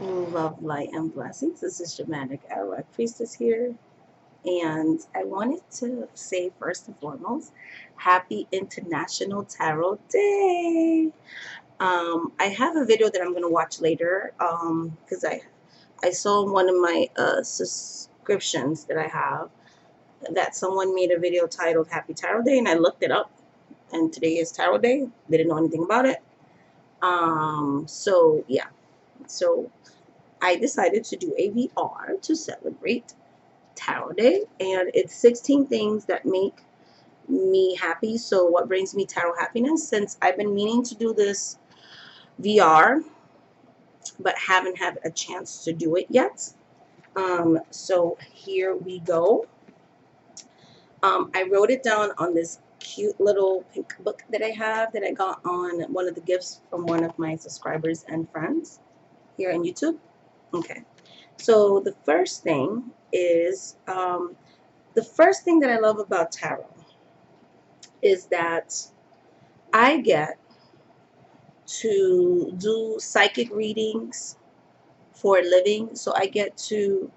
Love, light, and blessings. This is Shamanic Arawak Priestess here. And I wanted to say, first and foremost, Happy International Tarot Day. I have a video that I'm going to watch later because I saw in one of my subscriptions that I have that someone made a video titled Happy Tarot Day, and I looked it up. And today is Tarot Day. Didn't know anything about it. Yeah. So I decided to do a VR to celebrate Tarot Day, and it's 16 things that make me happy. So, what brings me tarot happiness? Since I've been meaning to do this VR, but haven't had a chance to do it yet. So, here we go. I wrote it down on this cute little pink book that I have that I got on one of the gifts from one of my subscribers and friends here on YouTube. Okay. So the first thing is the first thing that I love about tarot is that I get to do psychic readings for a living. So I get to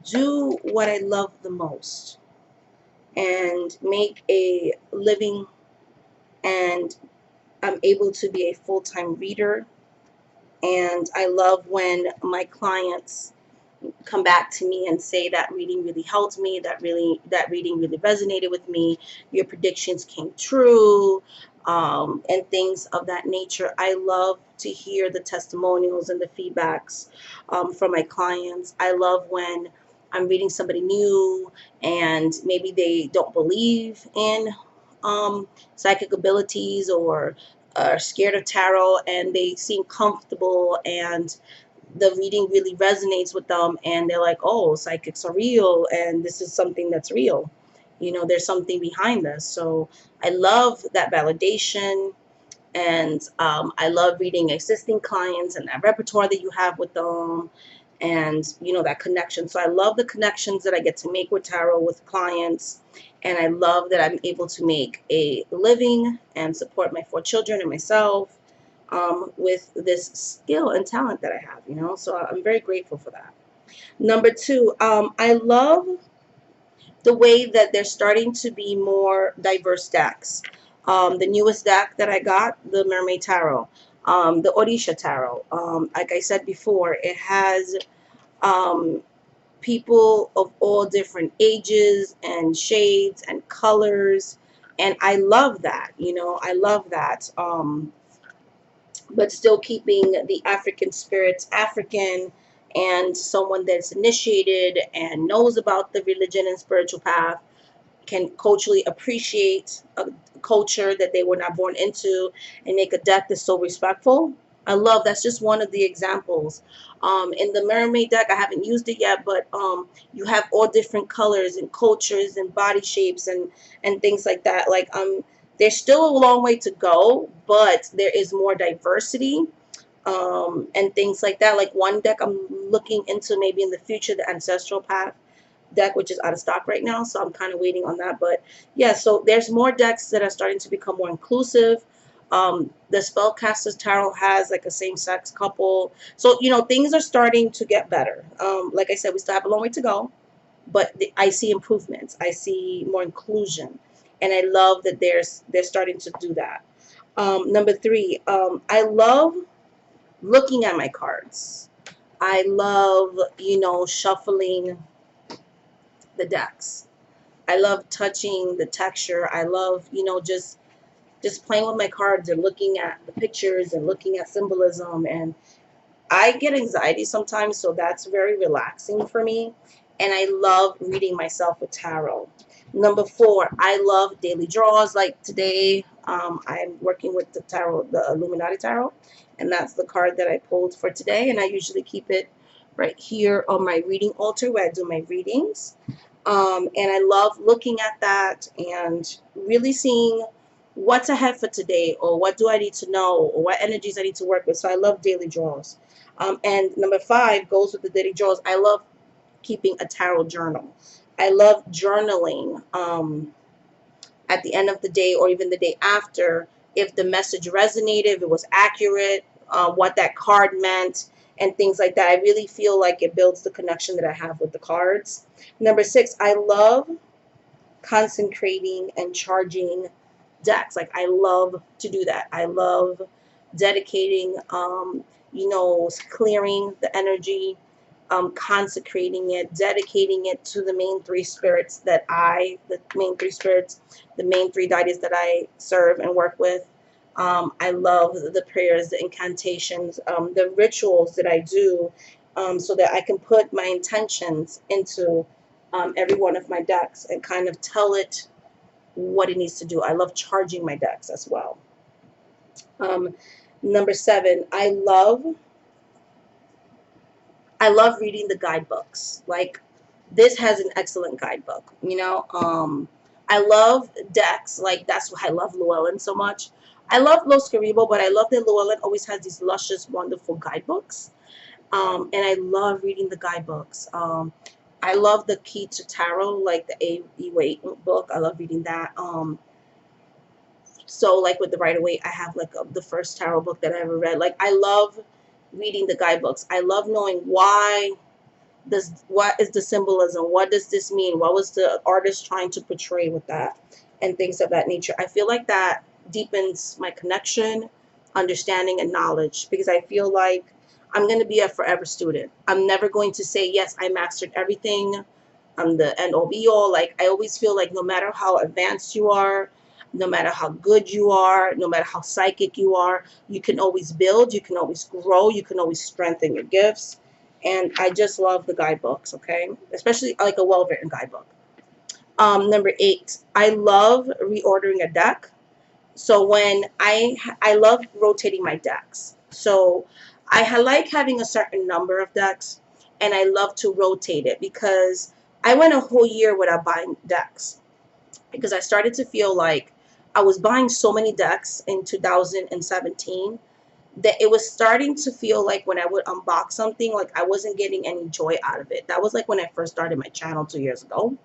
do what I love the most and make a living, and I'm able to be a full-time reader. And I love when my clients come back to me and say that reading really helped me, that reading really resonated with me, your predictions came true, and things of that nature. I love to hear the testimonials and the feedbacks from my clients. I love when I'm reading somebody new and maybe they don't believe in psychic abilities or are scared of tarot, and they seem comfortable and the reading really resonates with them, and they're like, oh, psychics are real and this is something that's real. There's something behind this. So I love that validation, and I love reading existing clients and that repertoire that you have with them, and that connection. So I love the connections that I get to make with tarot with clients, and I love that I'm able to make a living and support my 4 children and myself with this skill and talent that I have. So I'm very grateful for that. Number two, I love the way that there's starting to be more diverse decks. The newest deck that I got, the Mermaid Tarot, the Orisha Tarot. Like I said before, it has um, people of all different ages and shades and colors. And I love that, I love that. But still keeping the African spirits African, and someone that's initiated and knows about the religion and spiritual path can culturally appreciate a culture that they were not born into and make a deck that's so respectful. I love that's just one of the examples. In the mermaid deck, I haven't used it yet, but you have all different colors and cultures and body shapes and things like that. Like there's still a long way to go, but there is more diversity and things like that. Like one deck I'm looking into maybe in the future, the ancestral path deck, which is out of stock right now, so I'm kind of waiting on that. But yeah, so there's more decks that are starting to become more inclusive. The Spellcasters Tarot has like a same-sex couple, so things are starting to get better. Like I said, we still have a long way to go, but I see improvements. I see more inclusion, and I love that they're starting to do that. Number three, I love looking at my cards. I love shuffling the decks. I love touching the texture. I love, just playing with my cards and looking at the pictures and looking at symbolism. And I get anxiety sometimes, so that's very relaxing for me. And I love reading myself with tarot. Number four, I love daily draws. Like today, I'm working with the tarot, the Illuminati Tarot, and that's the card that I pulled for today. And I usually keep it right here on my reading altar where I do my readings. And I love looking at that and really seeing what's ahead for today, or what do I need to know, or what energies I need to work with. So I love daily draws. And number five goes with the daily draws. I love keeping a tarot journal. I love journaling at the end of the day or even the day after, if the message resonated, if it was accurate, what that card meant, and things like that. I really feel like it builds the connection that I have with the cards. Number 6, I love consecrating and charging decks. Like I love to do that. I love dedicating, clearing the energy, consecrating it, dedicating it to the main three spirits the main three deities that I serve and work with. I love the prayers, the incantations, the rituals that I do, so that I can put my intentions into every one of my decks and kind of tell it what it needs to do. I love charging my decks as well. Um, Number 7, I love reading the guidebooks. Like this has an excellent guidebook. I love decks. Like that's why I love Llewellyn so much. I love Los Caribou, but I love that Llewellyn always has these luscious, wonderful guidebooks. And I love reading the guidebooks. I love the Key to Tarot, like the A.E. Waite book. I love reading that. So like with the Rider Waite, I have like the first tarot book that I ever read. Like I love reading the guidebooks. I love knowing what is the symbolism, what does this mean, what was the artist trying to portray with that, and things of that nature. I feel like that deepens my connection, understanding, and knowledge, because I feel like I'm going to be a forever student. I'm never going to say, yes, I mastered everything, I'm the end all be all. Like I always feel like no matter how advanced you are, no matter how good you are, no matter how psychic you are, you can always build, you can always grow, you can always strengthen your gifts. And I just love the guidebooks, okay? Especially like a well-written guidebook. Number 8, I love reordering a deck. So when I love rotating my decks. So I like having a certain number of decks, and I love to rotate it because I went a whole year without buying decks because I started to feel like I was buying so many decks in 2017 that it was starting to feel like when I would unbox something, like I wasn't getting any joy out of it. That was like when I first started my channel 2 years ago.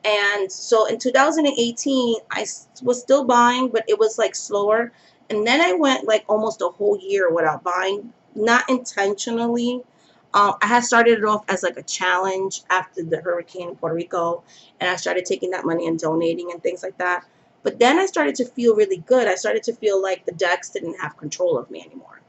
And so in 2018, I was still buying, but it was like slower. And then I went like almost a whole year without buying, not intentionally. I had started it off as like a challenge after the hurricane in Puerto Rico, and I started taking that money and donating and things like that. But then I started to feel really good. I started to feel like the decks didn't have control of me anymore.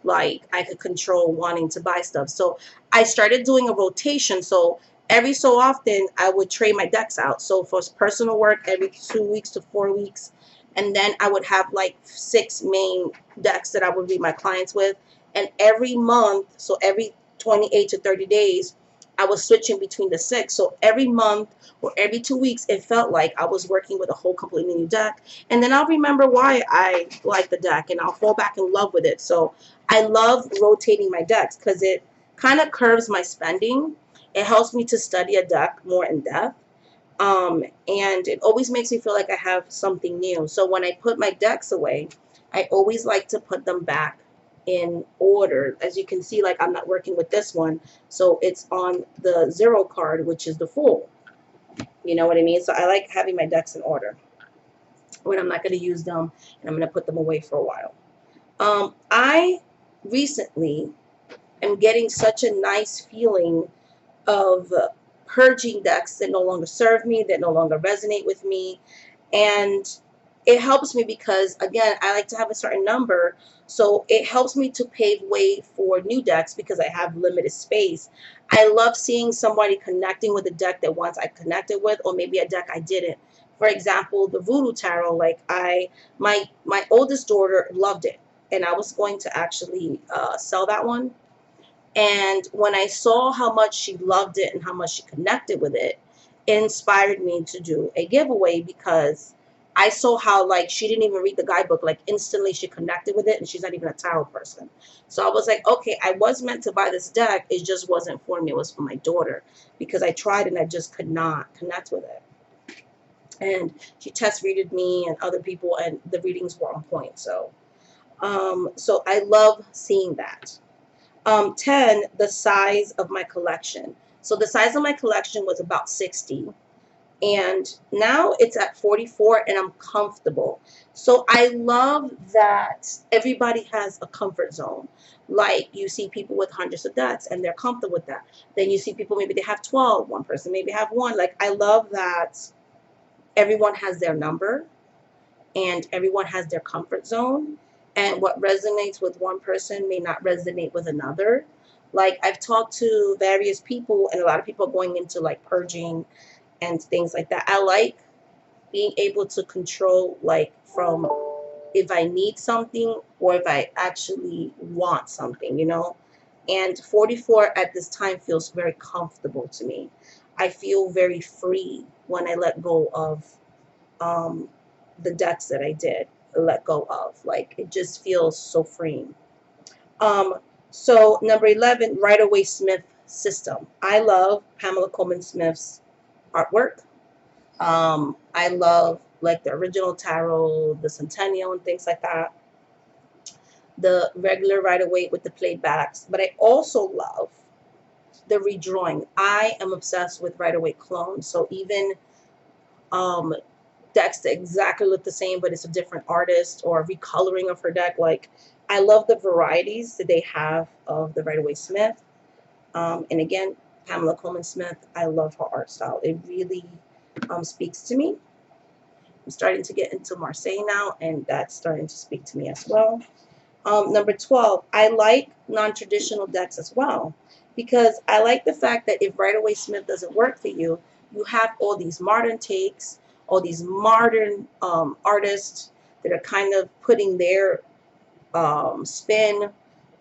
Like I could control wanting to buy stuff. So I started doing a rotation. So every so often I would trade my decks out. So for personal work, every 2 weeks to 4 weeks. And then I would have like 6 main decks that I would read my clients with. And every month, so every 28 to 30 days, I was switching between the 6. So every month or every 2 weeks, it felt like I was working with a whole completely new deck. And then I'll remember why I like the deck and I'll fall back in love with it. So I love rotating my decks because it kind of curves my spending. It helps me to study a deck more in depth. And it always makes me feel like I have something new. So when I put my decks away, I always like to put them back in order. As you can see, like I'm not working with this one. So it's on the 0 card, which is the Fool. You know what I mean? So I like having my decks in order when I'm not going to use them and I'm going to put them away for a while. I recently am getting such a nice feeling of purging decks that no longer serve me, that no longer resonate with me. And it helps me because, again, I like to have a certain number. So it helps me to pave way for new decks because I have limited space. I love seeing somebody connecting with a deck that once I connected with, or maybe a deck I didn't. For example, the Voodoo Tarot, like my oldest daughter loved it. And I was going to actually sell that one. And when I saw how much she loved it and how much she connected with it, it inspired me to do a giveaway because I saw how like she didn't even read the guidebook. Like instantly she connected with it and she's not even a tarot person. So I was like, okay, I was meant to buy this deck. It just wasn't for me. It was for my daughter because I tried and I just could not connect with it. And she test readed me and other people and the readings were on point. So I love seeing that. 10, the size of my collection. So the size of my collection was about 60. And now it's at 44 and I'm comfortable. So I love that everybody has a comfort zone. Like you see people with hundreds of decks and they're comfortable with that. Then you see people, maybe they have 12, one person maybe have one. Like I love that everyone has their number and everyone has their comfort zone. And what resonates with one person may not resonate with another. Like I've talked to various people, and a lot of people are going into like purging and things like that. I like being able to control, like, from if I need something or if I actually want something, you know? And 44 at this time feels very comfortable to me. I feel very free when I let go of um, the debts that I did let go of. Like it just feels so freeing. Um, so number 11, Rider Waite Smith system. I love Pamela Coleman Smith's artwork. I love like the original tarot, the centennial, and things like that. The regular Rider Waite with the playbacks, but I also love the redrawing. I am obsessed with Rider Waite clones. So even um, decks that exactly look the same, but it's a different artist or recoloring of her deck. Like I love the varieties that they have of the Rider Waite Smith. And again, Pamela Coleman Smith, I love her art style. It really speaks to me. I'm starting to get into Marseille now, and that's starting to speak to me as well. Number 12, I like non-traditional decks as well, because I like the fact that if Rider Waite Smith doesn't work for you, you have all these modern takes, all these modern artists that are kind of putting their spin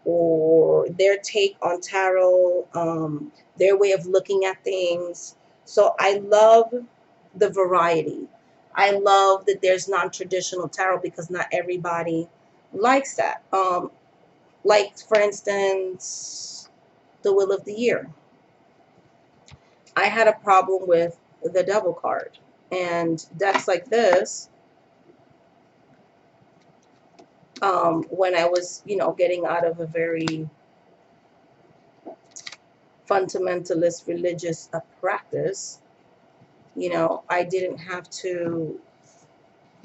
or their take on tarot, their way of looking at things. So I love the variety. I love that there's non-traditional tarot because not everybody likes that. Like for instance, the Wheel of the Year. I had a problem with the Devil card, and decks like this. When I was, getting out of a very fundamentalist religious practice, I didn't have to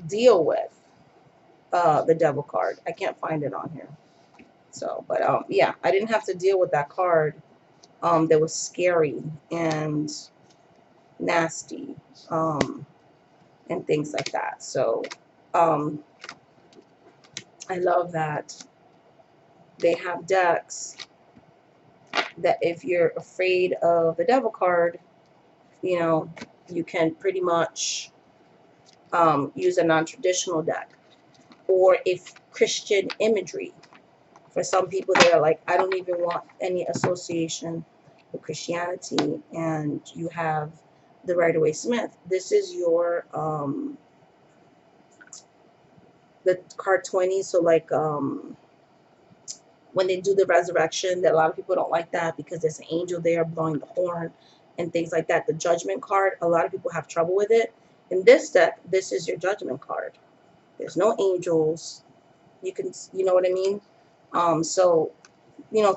deal with the Devil card. I can't find it on here. So, but yeah, I didn't have to deal with that card that was scary and nasty and things like that. So um, I love that they have decks that if you're afraid of the Devil card, you can pretty much use a non-traditional deck. Or if Christian imagery, for some people they're like, I don't even want any association with Christianity, and you have the Rider Waite Smith. This is your the card 20. So like when they do the resurrection, that a lot of people don't like that because there's an angel there blowing the horn and things like that. The judgment card, a lot of people have trouble with it. In this deck, this is your judgment card. There's no angels. You know what I mean? So,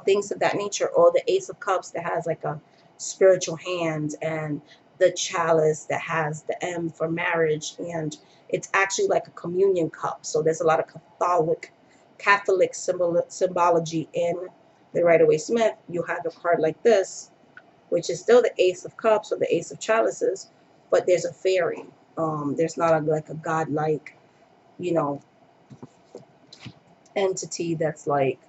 things of that nature. Or the Ace of Cups that has like a spiritual hand, and the chalice that has the M for marriage, and it's actually like a communion cup. So there's a lot of Catholic symbology in the Rider Waite Smith. You have a card like this, which is still the Ace of Cups or the Ace of Chalices, but there's a fairy. There's not like a godlike, you know, entity that's like,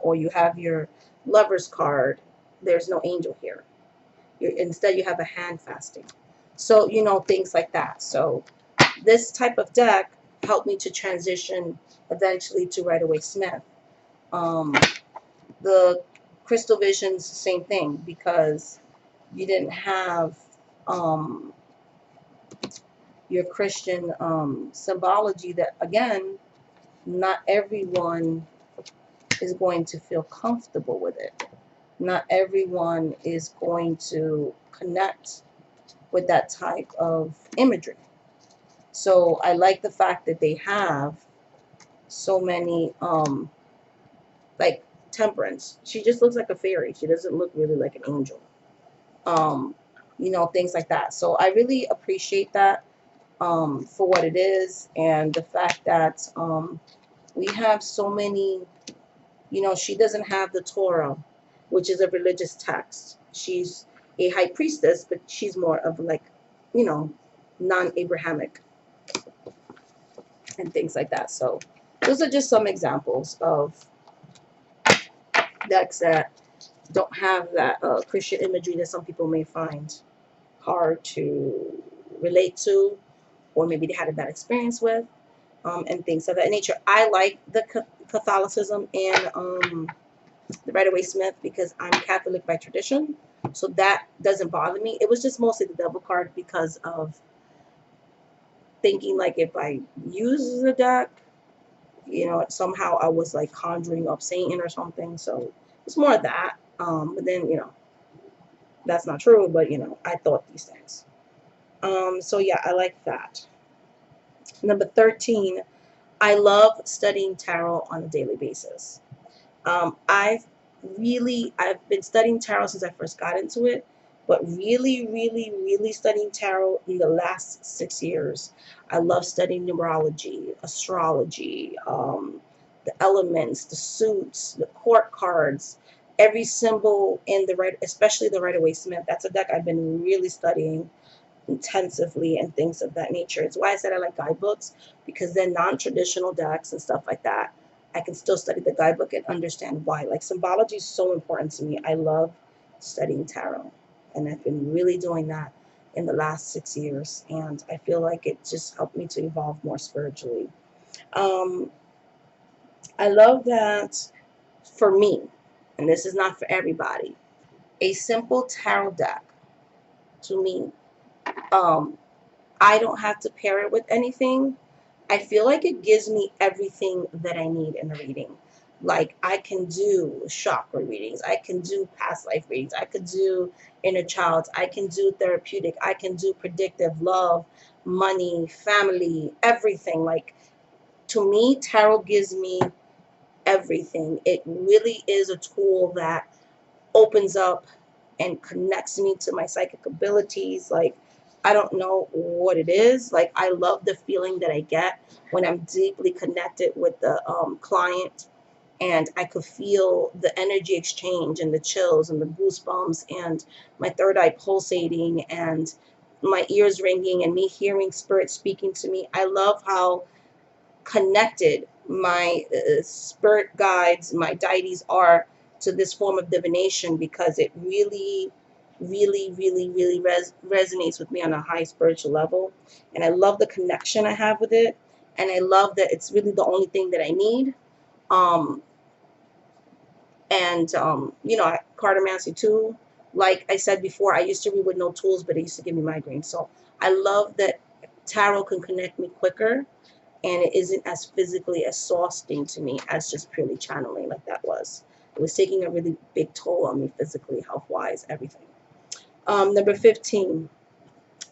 or you have your Lover's card. There's no angel here. Instead, you have a hand fasting. So, things like that. So this type of deck helped me to transition eventually to Rider Waite Smith. The Crystal Visions, same thing, because you didn't have your Christian symbology that, again, not everyone is going to feel comfortable with it. Not everyone is going to connect with that type of imagery. So I like the fact that they have so many, like Temperance. She just looks like a fairy. She doesn't look really like an angel. Um, things like that. So I really appreciate that for what it is, and the fact that we have so many, She doesn't have the Torah, which is a religious text. She's a high priestess, but she's more of like, non-Abrahamic and things like that. So those are just some examples of decks that don't have that Christian imagery that some people may find hard to relate to, or maybe they had a bad experience with, and things of that nature. I like the Catholicism and the Rider-Waite-Smith because I'm Catholic by tradition, so that doesn't bother me. It was just mostly the devil card because of thinking like if I use the deck, somehow I was like conjuring up Satan or something. So it's more of that. But then, that's not true, but I thought these things. So yeah, I like that. Number 13, I love studying tarot on a daily basis. I've been studying tarot since I first got into it, but really, really, really studying tarot in the last 6 years. I love studying numerology, astrology, the elements, the suits, the court cards, every symbol in the right, especially the Rider-Waite-Smith. That's a deck I've been really studying intensively and things of that nature. It's why I said I like guidebooks, because they're non-traditional decks and stuff like that. I can still study the guidebook and understand why. Like symbology is so important to me. I love studying tarot, and I've been really doing that in the last 6 years, and I feel like it just helped me to evolve more spiritually. Um, I love that for me, and this is not for everybody, a simple tarot deck to me, um, I don't have to pair it with anything. I feel like it gives me everything that I need in a reading. Like I can do chakra readings, I can do past life readings, I could do inner child, I can do therapeutic, I can do predictive, love, money, family, everything. Like to me, tarot gives me everything. It really is a tool that opens up and connects me to my psychic abilities. Like, I don't know what it is. Like, I love the feeling that I get when I'm deeply connected with the client, and I could feel the energy exchange and the chills and the goosebumps and my third eye pulsating and my ears ringing and me hearing spirit speaking to me. I love how connected my spirit guides, my deities are to this form of divination, because it really, really, really, really resonates with me on a high spiritual level. And I love the connection I have with it. And I love that it's really the only thing that I need. Um, Cartomancy too. Like I said before, I used to read with no tools, but it used to give me migraines. So I love that tarot can connect me quicker, and it isn't as physically exhausting to me as just purely channeling like that was. It was taking a really big toll on me physically, health-wise, everything. Number 15,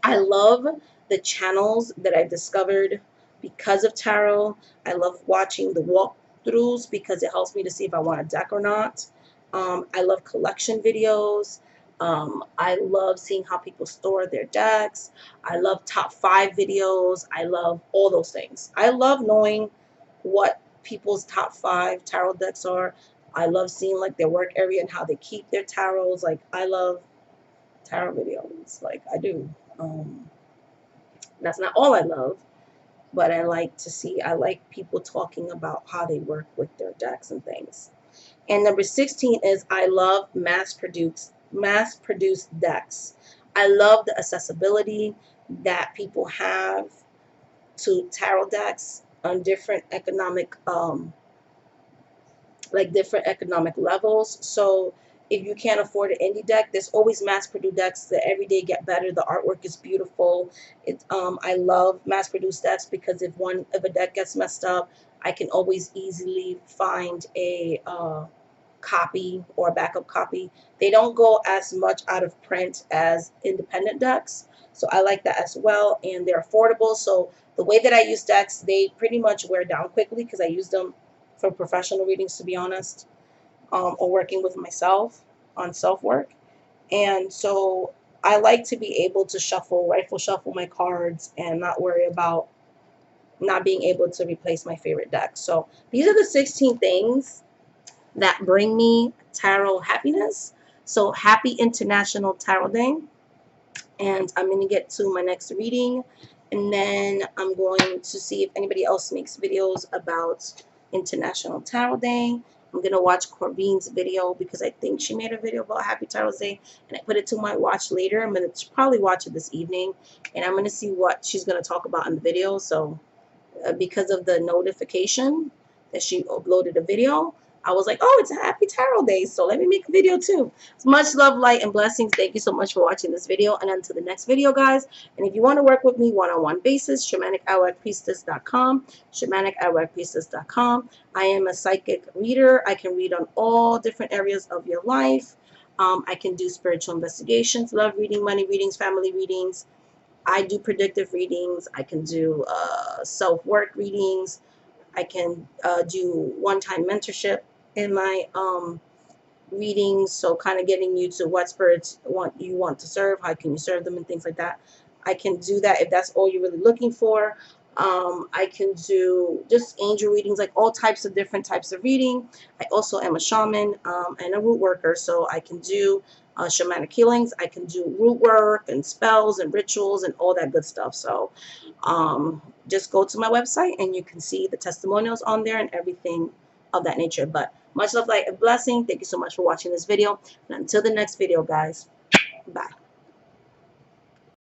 I love the channels that I've discovered because of tarot. I love watching the walkthroughs because it helps me to see if I want a deck or not. I love collection videos. I love seeing how people store their decks. I love top 5 videos. I love all those things. I love knowing what people's top 5 tarot decks are. I love seeing like their work area and how they keep their tarots. Like I love tarot videos. Like I do. Um, that's not all I love, but I like people talking about how they work with their decks and things. And number 16 is I love mass produced decks. I love the accessibility that people have to tarot decks on different economic levels. So if you can't afford an indie deck, there's always mass-produced decks that every day get better. The artwork is beautiful. I love mass-produced decks because if a deck gets messed up, I can always easily find a copy or a backup copy. They don't go as much out of print as independent decks, so I like that as well. And they're affordable. So the way that I use decks, they pretty much wear down quickly because I use them for professional readings, to be honest, or working with myself on self-work. And so I like to be able to rifle shuffle my cards and not worry about not being able to replace my favorite deck. So these are the 16 things that bring me tarot happiness. So happy International Tarot Day. And I'm going to get to my next reading, and then I'm going to see if anybody else makes videos about International Tarot Day. I'm going to watch Corbin's video because I think she made a video about Happy Tarot Day, and I put it to my watch later. I'm going to probably watch it this evening, and I'm going to see what she's going to talk about in the video. So because of the notification that she uploaded a video, I was like, oh, it's a Happy Tarot Day, so let me make a video too. So much love, light, and blessings. Thank you so much for watching this video, and until the next video, guys. And if you want to work with me one-on-one basis, shamanic@priestess.com, shamanic@priestess.com. I am a psychic reader. I can read on all different areas of your life. I can do spiritual investigations, love reading, money readings, family readings. I do predictive readings. I can do self-work readings. I can do one-time mentorship in my readings. So kind of getting you to what spirits you want to serve. How can you serve them and things like that. I can do that if that's all you're really looking for. I can do just angel readings, like all types of different types of reading. I also am a shaman and a root worker, so I can do shamanic healings. I can do root work and spells and rituals and all that good stuff. So just go to my website and you can see the testimonials on there and everything of that nature. But much love, light, and blessing. Thank you so much for watching this video. And until the next video, guys, bye.